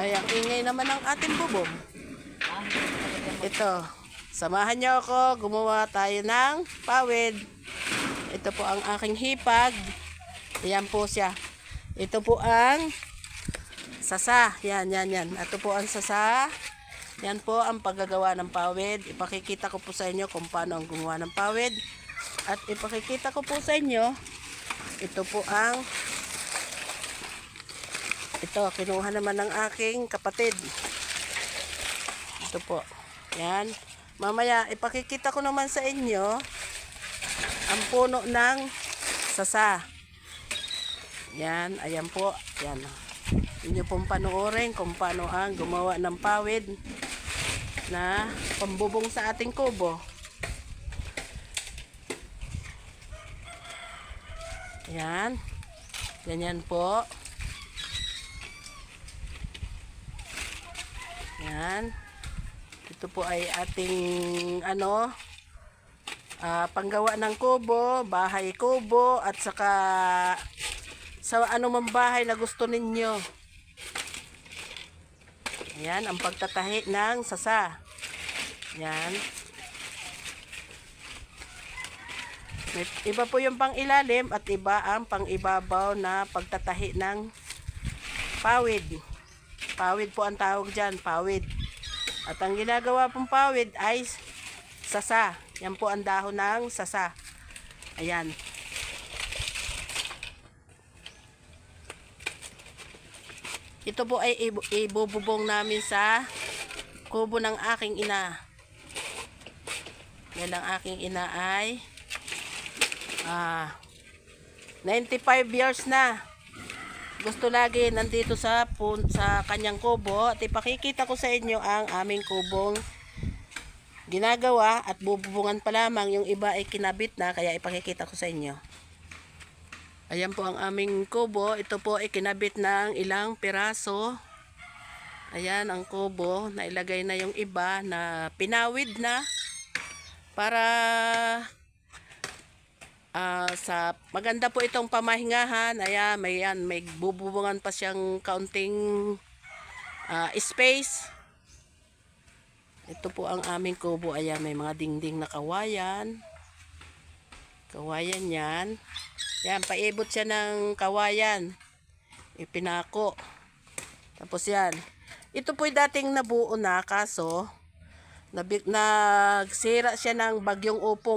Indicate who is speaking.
Speaker 1: Ay, ang ingay naman ng ating bubong. Ito, samahan niyo ako, gumawa tayo ng pawid. Ito po ang aking hipag. Ayan po siya. Ito po ang sasa. Yan. Ito po ang sasa. Yan po ang paggagawa ng pawid. Ipakikita ko po sa inyo kung paano ang gumawa ng pawid. At ipakikita ko po sa inyo, ito po ang kinuha naman ng aking kapatid. Ito po. Yan. Mamaya, ipakikita ko naman sa inyo ang puno ng sasa. Yan. Ayan po. Yan. Inyo pong panoorin kung paano ang gumawa ng pawid na pambubong sa ating kubo. Yan. Ganyan po. Yan. Ito po ay ating panggawa ng kubo, bahay kubo, at saka sa anumang bahay na gusto ninyo. Yan, ang pagtatahi ng sasa. Yan. Iba po yung pang ilalim at iba ang pang ibabaw na pagtatahi ng pawid. Pawid po ang tawag dyan, pawid. At ang ginagawa pong pawid ay sasa. Yan po ang dahon ng sasa. Ayan. Ito po ay ibububong namin sa kubo ng aking ina. Yan ang aking ina ay 95 years na. Gusto lagi nandito sa kanyang kubo. At ipakikita ko sa inyo ang aming kubong ginagawa at bububungan pa lamang. Yung iba ay kinabit na, kaya ipakikita ko sa inyo. Ayan po ang aming kubo. Ito po ay kinabit ng ilang piraso. Ayan ang kubo. Nailagay na yung iba na pinawid na para sa maganda po itong pamahingahan. Ayan, may bububungan pa siyang kaunting space. Ito po ang aming kubo. Ayan, may mga dingding na kawayan. Kawayan yan. Yan, paibot siya ng kawayan. Ipinako. Tapos yan. Ito po'y dating nabuo na, kaso nagsira siya ng bagyong upong.